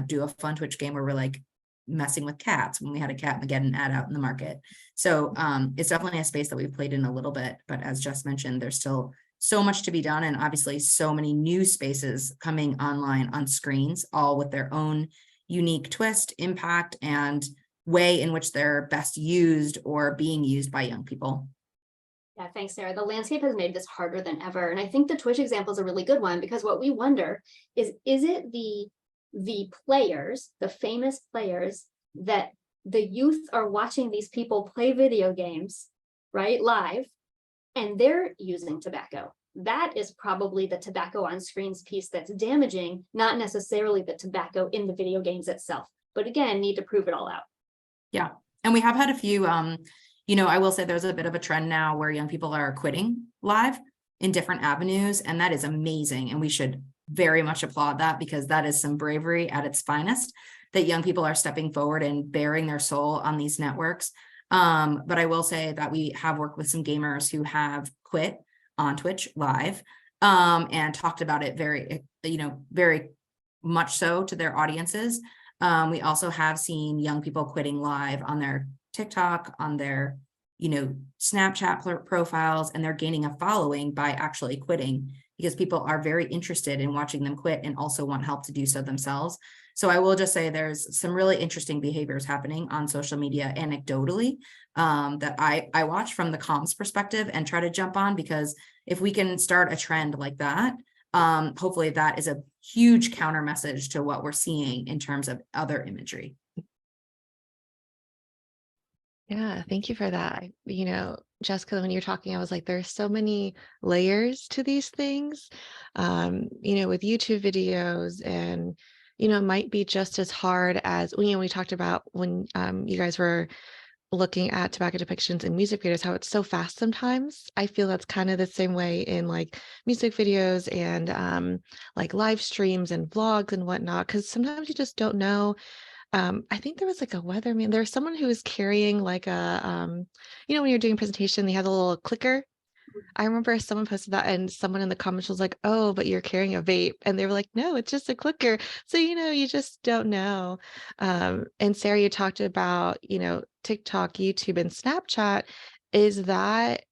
do a fun Twitch game where we're like messing with cats when we had a Catmageddon ad out in the market. So it's definitely a space that we've played in a little bit, but as Jess mentioned, there's still so much to be done. And obviously so many new spaces coming online on screens, all with their own unique twist, impact, and way in which they're best used or being used by young people. Yeah, thanks, Sarah. The landscape has made this harder than ever. And I think the Twitch example is a really good one because what we wonder is it the players, the famous players that the youth are watching these people play video games, right, live, and they're using tobacco? That is probably the tobacco on screens piece that's damaging, not necessarily the tobacco in the video games itself. But again, need to prove it all out. Yeah. And we have had a few, I will say there's a bit of a trend now where young people are quitting live in different avenues, and that is amazing. And we should very much applaud that because that is some bravery at its finest, that young people are stepping forward and bearing their soul on these networks. But I will say that we have worked with some gamers who have quit on Twitch live and talked about it very much so to their audiences. We also have seen young people quitting live on their TikTok, on their, Snapchat profiles, and they're gaining a following by actually quitting because people are very interested in watching them quit and also want help to do so themselves. So I will just say there's some really interesting behaviors happening on social media anecdotally that I watch from the comms perspective and try to jump on, because if we can start a trend like that, hopefully that is a huge counter message to what we're seeing in terms of other imagery. Yeah, thank you for that. Jessica, when you're talking, I was like, there's so many layers to these things. With YouTube videos and, it might be just as hard as, we talked about when you guys were looking at tobacco depictions in music videos, how it's so fast sometimes. I feel that's kind of the same way in like music videos and like live streams and vlogs and whatnot, because sometimes you just don't know. I think there was like a weatherman. There's someone who was carrying like a, when you're doing a presentation, they had a little clicker. I remember someone posted that and someone in the comments was like, oh, but you're carrying a vape. And they were like, no, it's just a clicker. So, you just don't know. And Sarah, you talked about, TikTok, YouTube, and Snapchat. Is that,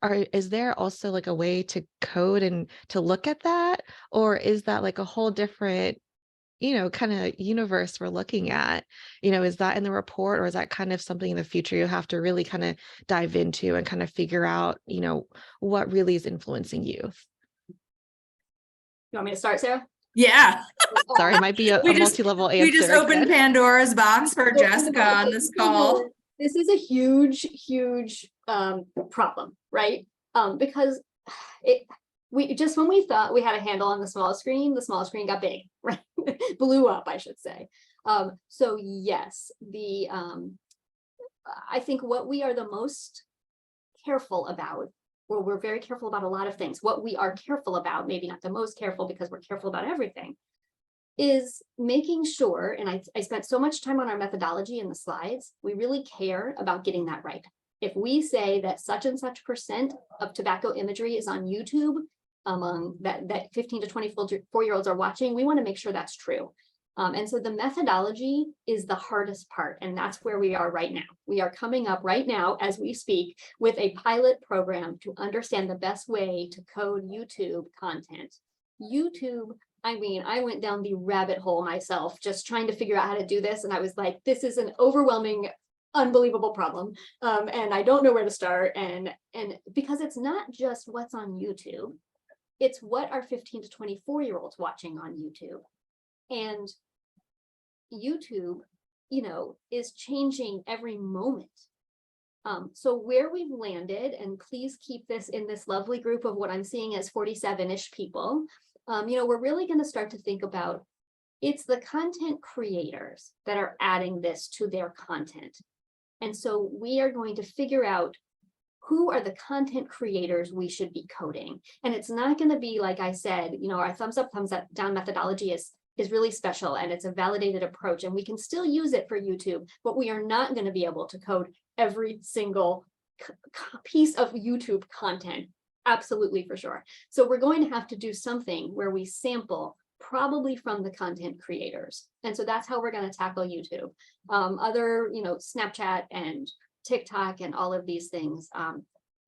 or is there also like a way to code and to look at that? Or is that like a whole different kind of universe we're looking at? Is that in the report, or is that kind of something in the future you'll have to really kind of dive into and kind of figure out, what really is influencing youth? You want me to start, Sarah? Yeah. Sorry, it might be a multi-level answer. We just opened again. Pandora's box for Jessica on this call. This is a huge, huge problem, right? Because when we thought we had a handle on the small screen got big, right? Blew up, I should say. So yes, I think what we are the most careful about, well, we're very careful about a lot of things. What we are careful about, maybe not the most careful because we're careful about everything, is making sure, and I spent so much time on our methodology in the slides, we really care about getting that right. If we say that such and such % of tobacco imagery is on YouTube, among that 15 to 24-year-olds are watching, we want to make sure that's true. And so the methodology is the hardest part, and that's where we are right now. We are coming up right now as we speak with a pilot program to understand the best way to code YouTube content. YouTube, I mean, I went down the rabbit hole myself just trying to figure out how to do this, and I was like, this is an overwhelming, unbelievable problem, and I don't know where to start. And because it's not just what's on YouTube, it's what are 15 to 24-year-olds watching on YouTube. And YouTube, is changing every moment. So where we've landed, and please keep this in this lovely group of what I'm seeing as 47-ish people, we're really going to start to think about, it's the content creators that are adding this to their content. And so we are going to figure out who are the content creators we should be coding. And it's not going to be, like I said, our thumbs up, thumbs down methodology is really special, and it's a validated approach, and we can still use it for YouTube, but we are not going to be able to code every single piece of YouTube content. Absolutely, for sure. So we're going to have to do something where we sample probably from the content creators. And so that's how we're going to tackle YouTube. Other, Snapchat and TikTok and all of these things,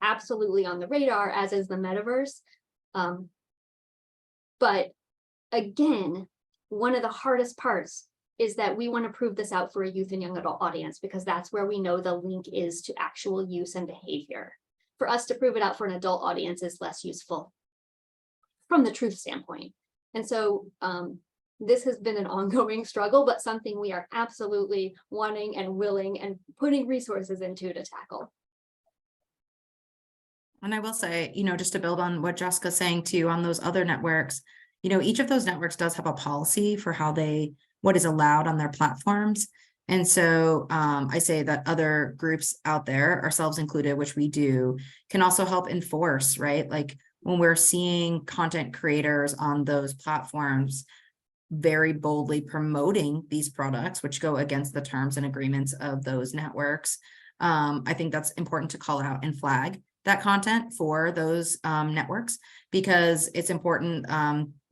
absolutely on the radar, as is the metaverse. But again, one of the hardest parts is that we want to prove this out for a youth and young adult audience, because that's where we know the link is to actual use and behavior. For us to prove it out for an adult audience is less useful from the truth standpoint. And so this has been an ongoing struggle, but something we are absolutely wanting and willing and putting resources into to tackle. And I will say, just to build on what Jessica's saying too, on those other networks, each of those networks does have a policy for what is allowed on their platforms. And so I say that other groups out there, ourselves included, which we do, can also help enforce, right? Like when we're seeing content creators on those platforms very boldly promoting these products, which go against the terms and agreements of those networks, I think that's important to call out and flag that content for those networks, because it's important.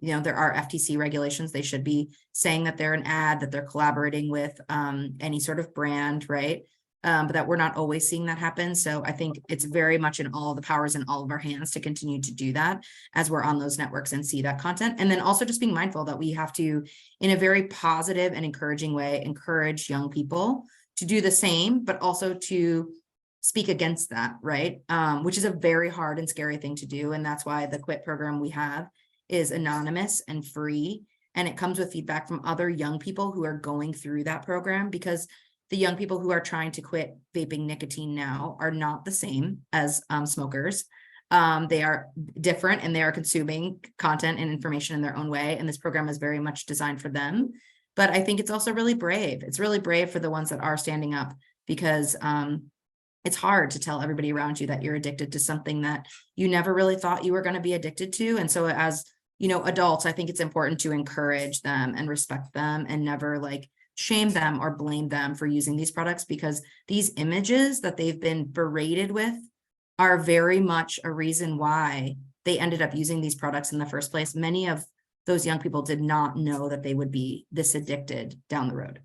There are FTC regulations. They should be saying that they're an ad, that they're collaborating with any sort of brand, right? But that we're not always seeing that happen. So I think it's very much in all the powers in all of our hands to continue to do that as we're on those networks and see that content. And then also just being mindful that we have to, in a very positive and encouraging way, encourage young people to do the same, but also to speak against that, right? Which is a very hard and scary thing to do. And that's why the Quit program we have is anonymous and free. And it comes with feedback from other young people who are going through that program, because the young people who are trying to quit vaping nicotine now are not the same as smokers. They are different and they are consuming content and information in their own way. And this program is very much designed for them. But I think it's also really brave. It's really brave for the ones that are standing up, because it's hard to tell everybody around you that you're addicted to something that you never really thought you were going to be addicted to. And so as, adults, I think it's important to encourage them and respect them and never like shame them or blame them for using these products, because these images that they've been berated with are very much a reason why they ended up using these products in the first place. Many of those young people did not know that they would be this addicted down the road.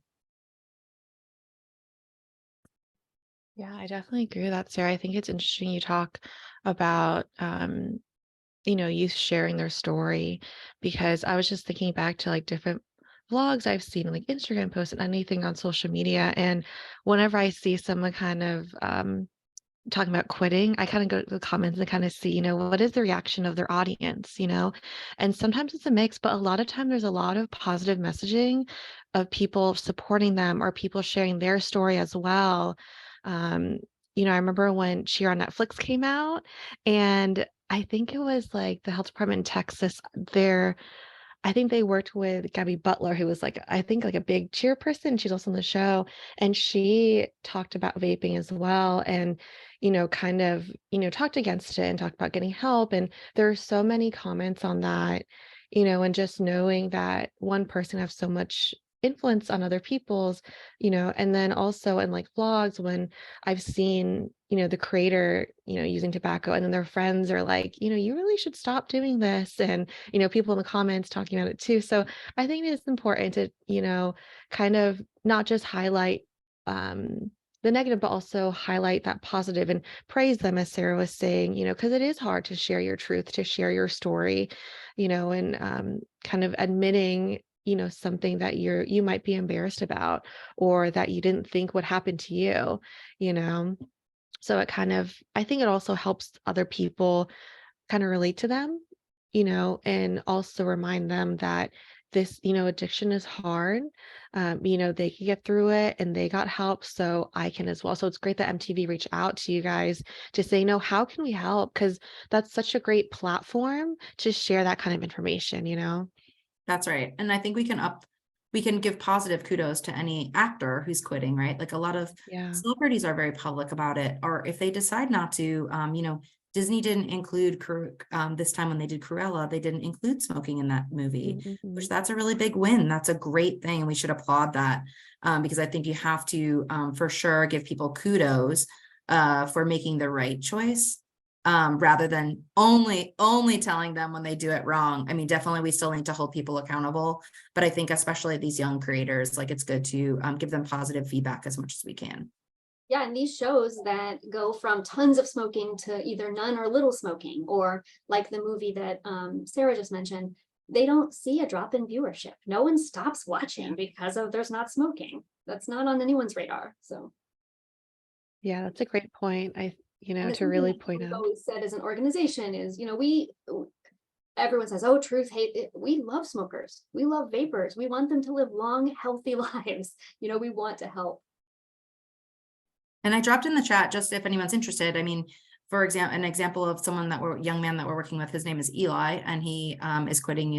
Yeah, I definitely agree with that, Sarah. I think it's interesting you talk about, youth sharing their story, because I was just thinking back to like different vlogs I've seen, like Instagram posts and anything on social media. And whenever I see someone kind of talking about quitting, I kind of go to the comments and kind of see, what is the reaction of their audience, and sometimes it's a mix, but a lot of time there's a lot of positive messaging of people supporting them or people sharing their story as well. Um, I remember when Cheer on Netflix came out, and I think it was like the health department in Texas, I think they worked with Gabby Butler, who was like, I think like a big Cheer person. She's also on the show, and she talked about vaping as well. And, kind of, talked against it and talked about getting help. And there are so many comments on that, and just knowing that one person has so much influence on other people's, and then also in like vlogs, when I've seen, the creator, using tobacco, and then their friends are like, you really should stop doing this. And, people in the comments talking about it too. So I think it's important to, kind of not just highlight the negative, but also highlight that positive and praise them, as Sarah was saying, because it is hard to share your truth, to share your story, and kind of admitting, something that you might be embarrassed about, or that you didn't think would happen to you, So it kind of, I think it also helps other people kind of relate to them, and also remind them that this, addiction is hard. They can get through it and they got help, so I can as well. So it's great that MTV reached out to you guys to say, how can we help? Because that's such a great platform to share that kind of information. That's right. And I think we can give positive kudos to any actor who's quitting, right? Like a lot of Yeah. celebrities are very public about it, or if they decide not to, Disney didn't include this time when they did Cruella, they didn't include smoking in that movie, which that's a really big win. That's a great thing. We should applaud that, because I think you have to, for sure, give people kudos for making the right choice, rather than only telling them when they do it wrong. I mean, definitely we still need to hold people accountable, but I think especially these young creators, like it's good to give them positive feedback as much as we can. Yeah, and these shows that go from tons of smoking to either none or little smoking, or like the movie that Sarah just mentioned, they don't see a drop in viewership. No one stops watching because of there's not smoking. That's not on anyone's radar. So Yeah, that's a great point. and To really point we've out. always said as an organization is, everyone says, oh, truth, hate it. We love smokers. We love vapors. We want them to live long, healthy lives. We want to help. And I dropped in the chat just if anyone's interested. I mean, for example, an example of young man that we're working with, his name is Eli, and he is quitting,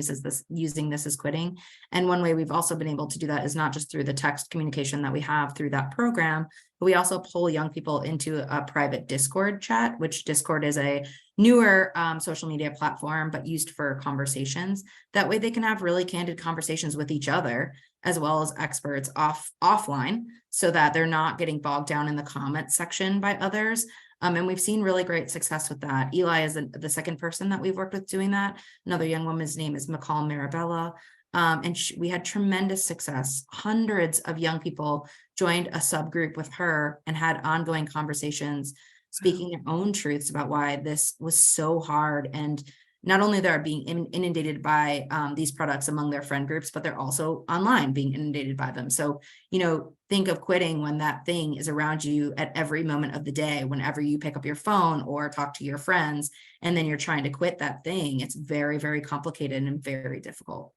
using this as quitting. And one way we've also been able to do that is not just through the text communication that we have through that program, but we also pull young people into a private Discord chat, which Discord is a newer social media platform, but used for conversations. That way they can have really candid conversations with each other, as well as experts offline, so that they're not getting bogged down in the comment section by others. And we've seen really great success with that. Eli is the second person that we've worked with doing that. Another young woman's name is McCall Marabella. And we had tremendous success. Hundreds of young people joined a subgroup with her and had ongoing conversations, speaking their own truths about why this was so hard. And not only they're being inundated by these products among their friend groups, but they're also online being inundated by them. So, think of quitting when that thing is around you at every moment of the day, whenever you pick up your phone or talk to your friends, and then you're trying to quit that thing. It's very, very complicated and very difficult.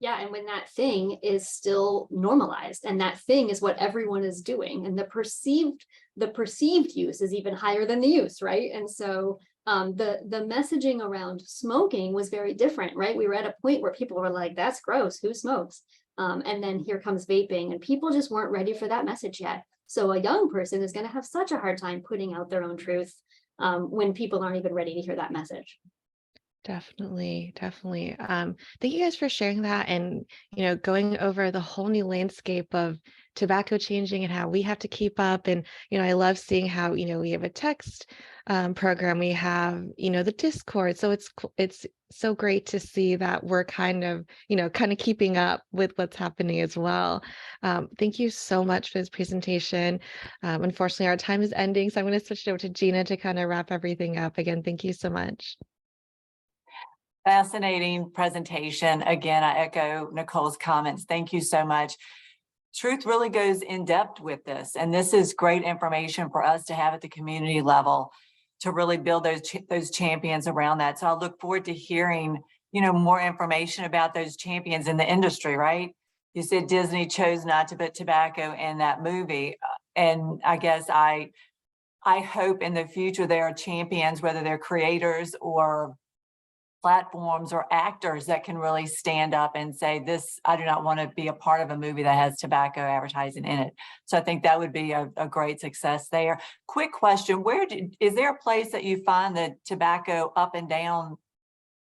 Yeah, and when that thing is still normalized, and that thing is what everyone is doing, and the perceived use is even higher than the use, right? And so the messaging around smoking was very different, right? We were at a point where people were like, "That's gross. Who smokes?" And then here comes vaping, and people just weren't ready for that message yet. So a young person is going to have such a hard time putting out their own truth when people aren't even ready to hear that message. Definitely, definitely. Thank you guys for sharing that and, going over the whole new landscape of tobacco changing and how we have to keep up. And, I love seeing how, we have a text program, we have, the Discord. So it's so great to see that we're kind of keeping up with what's happening as well. Thank you so much for this presentation. Unfortunately, our time is ending, so I'm going to switch it over to Gina to kind of wrap everything up. Again, thank you so much. Fascinating presentation. Again, I echo Nicole's comments. Thank you so much. Truth really goes in depth with this, and this is great information for us to have at the community level to really build those champions around that. So I look forward to hearing, more information about those champions in the industry, right? You said Disney chose not to put tobacco in that movie, and I guess I hope in the future there are champions, whether they're creators or platforms or actors that can really stand up and say, this, I do not want to be a part of a movie that has tobacco advertising in it. So I think that would be a great success there. Quick question, is there a place that you find the tobacco up and down,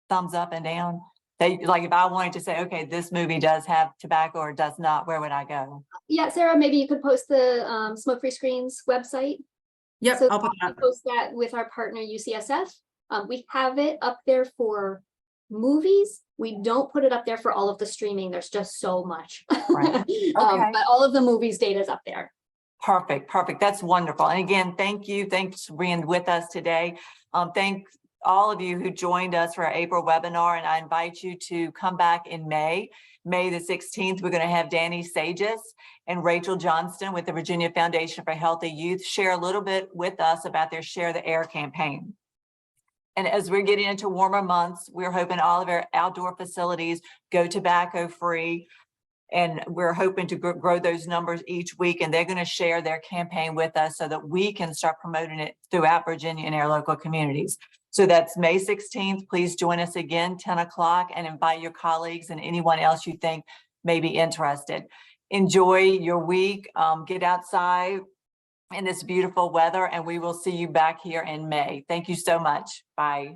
thumbs up and down? Like if I wanted to say, okay, this movie does have tobacco or does not, where would I go? Yeah, Sarah, maybe you could post the Smoke Free Screens website. Yep, So I'll put that. post that with our partner UCSF. We have it up there for movies. We don't put it up there for all of the streaming. There's just so much. Right. Okay. But all of the movies data is up there. Perfect. That's wonderful. And again, thank you. Thanks for being with us today. Thank all of you who joined us for our April webinar, and I invite you to come back in May the 16th. We're going to have Danny Sages and Rachel Johnston with the Virginia Foundation for Healthy Youth share a little bit with us about their Share the Air campaign. And as we're getting into warmer months, we're hoping all of our outdoor facilities go tobacco free. And we're hoping to grow those numbers each week. And they're going to share their campaign with us so that we can start promoting it throughout Virginia and our local communities. So that's May 16th. Please join us again, 10 o'clock, and invite your colleagues and anyone else you think may be interested. Enjoy your week. Get outside in this beautiful weather, and we will see you back here in May. Thank you so much. Bye.